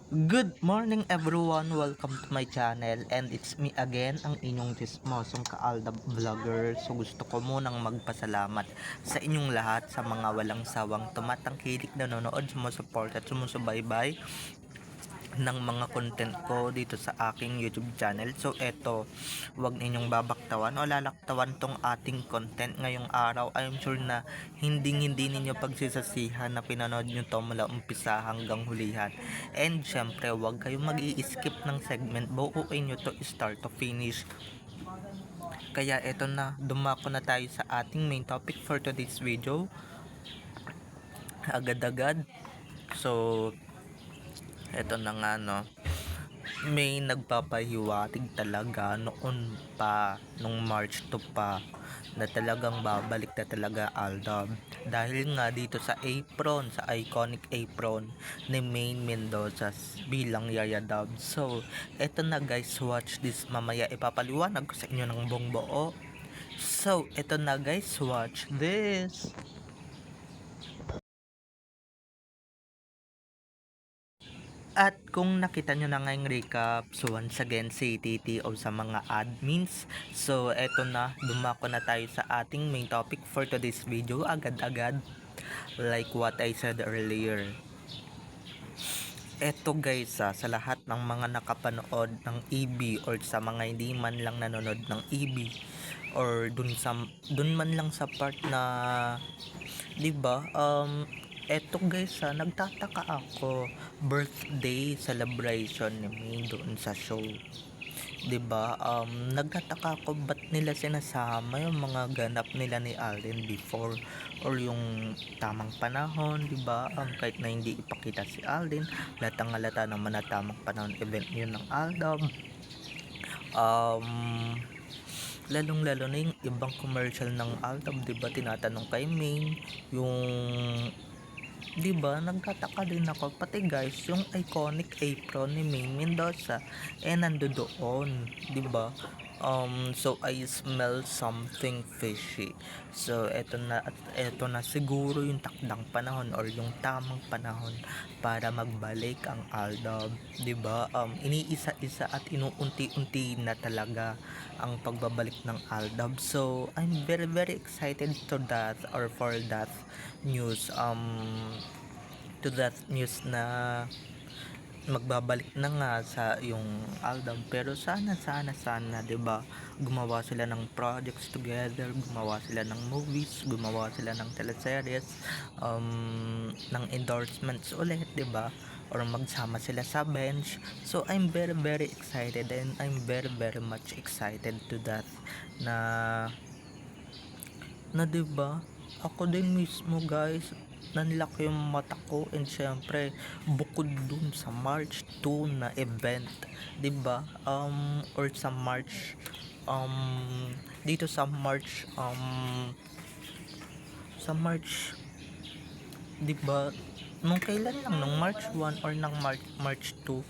Good morning everyone! Welcome to my channel and it's me again, ang inyong tismosong kaaldab vlogger. So gusto ko munang magpasalamat sa inyong lahat sa mga walang sawang tumatangkilik, nanonood, sumusuport at sumusubaybay ng mga content ko dito sa aking YouTube channel. So eto, wag ninyong babaktawan o lalaktawan tong ating content ngayong araw. I'm sure na hindi ninyo pagsisasihan na pinanood nyo to mula umpisa hanggang hulihan. And syempre, wag kayong mag-i-skip ng segment. Buuin nyo to start to finish. Kaya eto na, dumako na tayo sa ating main topic for today's video. Agad-agad. So, eto na nga, no, may nagpapahiwatig talaga noon pa, nung March 2 pa, na talagang babalik na talaga Aldab. Dahil nga dito sa apron, sa iconic apron ni Maine Mendoza bilang Yaya Dub. So, eto na guys, watch this. Mamaya ipapaliwanag ko sa inyo ng buong buo. So, eto na guys, watch this. At kung nakita nyo na ngayong recap, so once again si TTO sa mga admins. So eto na, dumako na tayo sa ating main topic for today's video agad-agad. Like what I said earlier. Eto guys, sa lahat ng mga nakapanood ng EB or sa mga hindi man lang nanonood ng EB or dun man lang sa part na 'di ba? Eto guys, nagtataka ako, birthday celebration ni May doon sa show. 'Di ba? Nagtataka ako ba't nila sinasama yung mga ganap nila ni Alden before or yung tamang panahon, 'di ba? Kahit na hindi ipakita si Alden, latang halata naman na tamang panahon event yun ng Aldab. Um, Lalong-lalo na yung ibang commercial ng Aldab, 'di ba? Tinatanong kay Maine yung 'di ba, nagtataka din ako pati guys yung iconic apron ni Maine Mendoza nandoon, 'di ba? So I smell something fishy. So eto na siguro yung takdang panahon or yung tamang panahon para magbalik ang Aldab, 'di ba? Iniisa-isa at inuunti-unti na talaga ang pagbabalik ng Aldab. So I'm very very excited to that or for that news, na magbabalik na nga sa yung Aldab. Pero sana 'di ba, gumawa sila ng projects together, gumawa sila ng movies, gumawa sila ng teleseries, ng endorsements ulit, 'di ba, or magsama sila sa bench. So I'm very very excited and I'm very very much excited to that na 'di ba, ako din mismo guys, nanlaki yung mata ko. And syempre bukod dun sa March 2 na event, 'di ba, or sa March, dito sa March, sa March, 'di ba, nung kailan lang, nung March 1 or ng March 2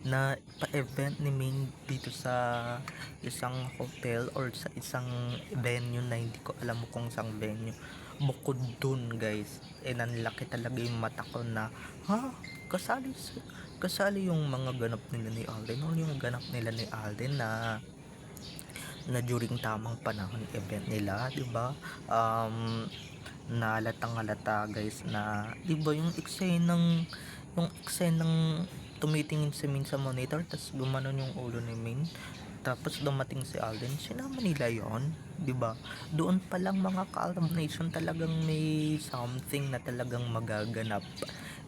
na pa-event ni Ming dito sa isang hotel or sa isang venue na hindi ko alam kung saan venue. Bukod dun guys, nanlaki talaga yung mata ko na, kasali yung mga ganap nila ni Alden o yung ganap nila ni Alden na during tamang panahon event nila, 'di ba? Na halatang halata guys na 'di ba yung eksenang tumitingin si Min sa monitor tapos gumanon yung ulo ni Min, tapos dumating si Alden, sinama nila yon, 'di ba? Doon pa lang mga ka-Alab Nation, talagang may something na talagang magaganap.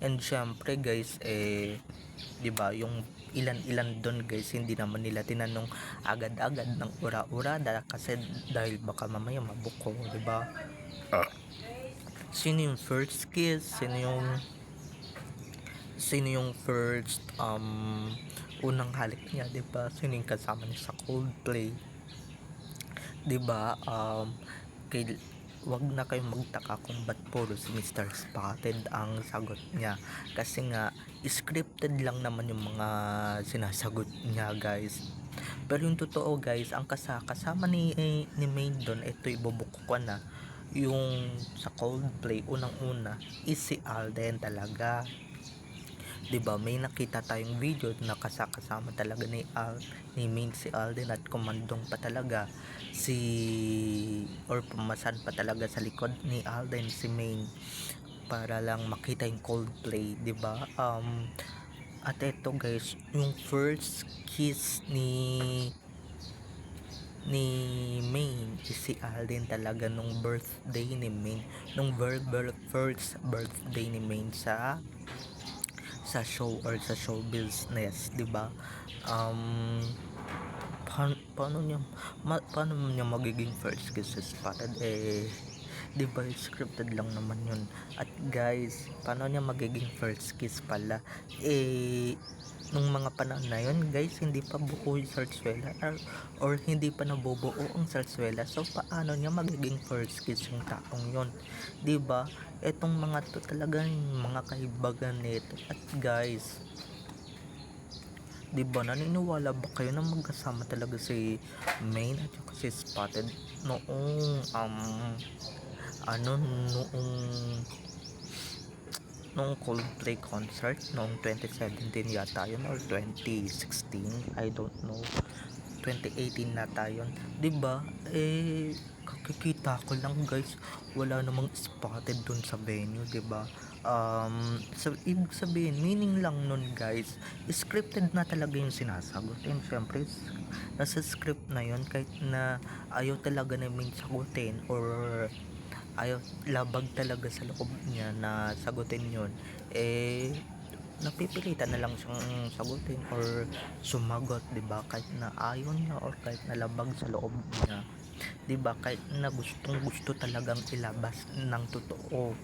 And syempre guys, 'di ba, yung ilan-ilan doon guys, hindi naman nila tinanong agad-agad ng ura-urada kasi dahil baka mamaya mabuko, 'di ba? Sino yung first kiss, sino yung first unang halik niya, 'di ba? Sino yung kasama niya sa Coldplay, 'di ba? Kay Wag na kayong magtaka kung ba't puro si Mr. Spotted ang sagot niya, kasi nga scripted lang naman yung mga sinasagot niya guys. Pero yung totoo guys, ang kasama ni Maine doon, ito ibubuko ko na, yung sa Coldplay unang-una is si Alden talaga. 'Di ba may nakita tayong video na kasama talaga ni Main si Alden at kumandong pa talaga si or pumasan pa talaga sa likod ni Alden si Main para lang makita yung Coldplay, 'di ba? At eto guys, yung first kiss ni Main is si Alden talaga nung birthday ni Main, nung first birthday ni Main sa show or sa show business, 'di ba? Paano niya magiging first kiss sa Spotted, 'di ba scripted lang naman yun. At guys, paano niya magiging first kiss pala, nung mga panahon na yun guys, hindi pa buo yung Sarsuela or hindi pa nabubuo ang Sarsuela. So paano niya magiging first kiss yung taong yun, 'di ba? Etong mga to talagang mga kaibagan nito. At guys, 'di ba naniniwala ba kayo na magkasama talaga si Main at saka si Spotted noong noong Coldplay concert noong 2017 yata yun or 2016, I don't know, 2018 nata yun, 'di ba? Kakikita ko lang guys, wala namang Spotted dun sa venue, 'di ba? So ibig sabihin, meaning lang nun guys, scripted na talaga yung sinasagot. And syempre nasa script na yun, kahit na ayaw talaga namin sagutin or ayaw, labag talaga sa loob niya na sagutin yun, napipilitan na lang siyang sagutin or sumagot, 'di ba? Kahit na ayaw niya or kahit na labag sa loob niya, 'di ba? Kahit na gustong gusto talagang ilabas ng totoo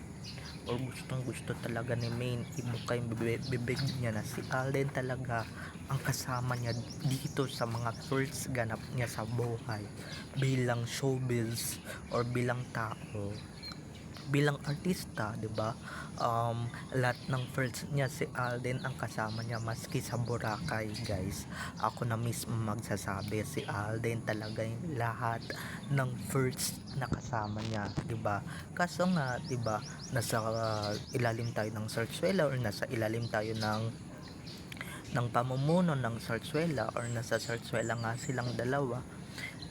or gustong gusto talaga ni Main ibuka yung bibig niya na si Alden talaga ang kasama niya dito sa mga first ganap niya sa buhay bilang showbiz or bilang tao, bilang artista, 'di ba? Lahat ng first niya si Alden ang kasama niya, maski sa Boracay guys. Ako na mismo magsasabi, si Alden talaga yung lahat ng first na kasama niya, 'di ba? Kaso nga, 'di ba, nasa ilalim tayo ng Sarsuela or nasa ilalim tayo ng pamumuno ng Sarsuela or nasa Sarsuela nga silang dalawa,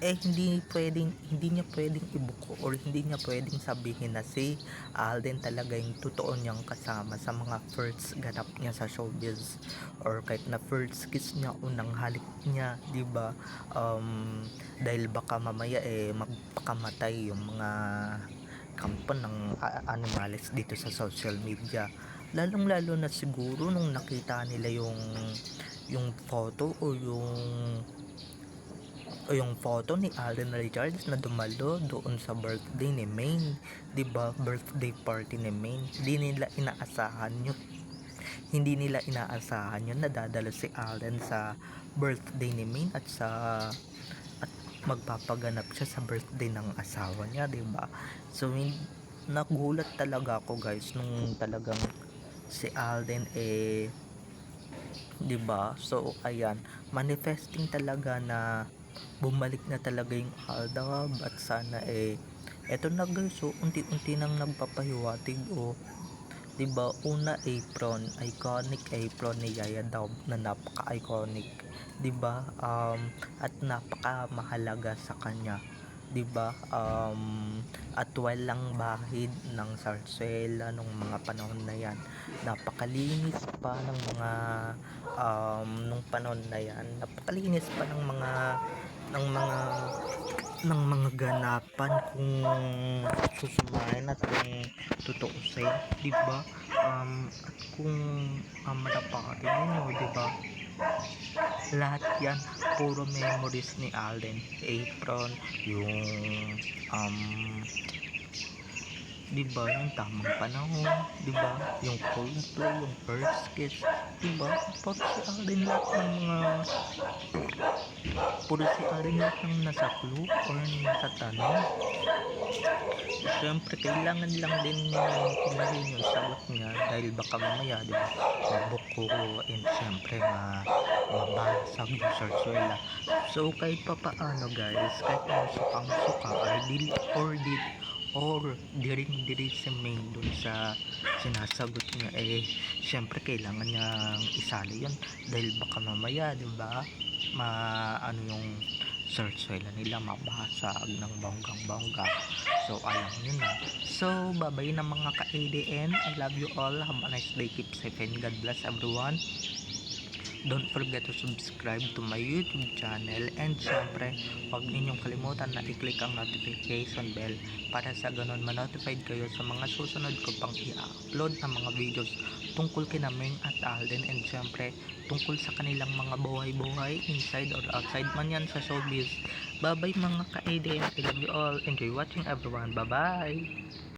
hindi niya pwedeng ibuko or hindi niya pwedeng sabihin na si Alden talaga yung totoo niyang kasama sa mga first ganap niya sa showbiz or kahit na first kiss niya, unang halik niya, 'di ba? Dahil baka mamaya magpakamatay yung mga kampo ng animals dito sa social media, lalong lalo na siguro nung nakita nila yung photo o yung photo ni Alden Richards na dumalo doon sa birthday ni Main, 'di ba? Birthday party ni Main. Hindi nila inaasahan yun na dadalo si Alden sa birthday ni Main at magpapaganap siya sa birthday ng asawa niya, 'di ba? So nagulat talaga ako guys nung talagang si Alden, 'di ba? So ayan, manifesting talaga na bumalik na talaga yung Aldab at sana eto na guys, so unti-unti nang nagpapahiwatig, 'di ba? Una, iconic apron ni Yaya Daw na napaka-iconic, 'di ba? At napaka-mahalaga sa kanya, 'di ba? At walang bahid ng Sarsuela nung mga panahon na yan. Napakalinis pa ng mga nung panahon na yan. Napakalinis pa ng mga ng mga ganapan kung susumahin at kung tutuusin, 'di ba? At kung malapatin ninyo, 'di ba? Lahat yan puro memories ni Alden. Apron, yung 'di ba, yung tamang panahon, 'di ba, yung Coldplay, yung first kiss, 'di ba? Puro si Alden lahat ng nasa clue or nasa tanong. Siyempre kailangan lang din kumain yung sagot niya dahil baka mamaya, 'di ba, mabuko and siyempre mabasag yung Sarsuela. So kahit pa paano guys, kahit na sukang suka or diri si Ming dun sa sinasagot niya, syempre kailangan niyang isali yun dahil baka mamaya, di ba, ano yung search nila mabasag ng bonggang bongga. So alam nyo na. So babay na mga ka-ADN, I love you all, have a nice day, keep safe and God bless everyone. Don't forget to subscribe to my YouTube channel, and syempre huwag ninyong kalimutan na i-click ang notification bell para sa ganun ma-notified kayo sa mga susunod ko pang i-upload na mga videos tungkol kina Ming at Alden, and syempre tungkol sa kanilang mga buhay-buhay inside or outside man yan sa showbiz. Bye bye mga ka-ADN, I love you all, enjoy watching everyone, bye bye.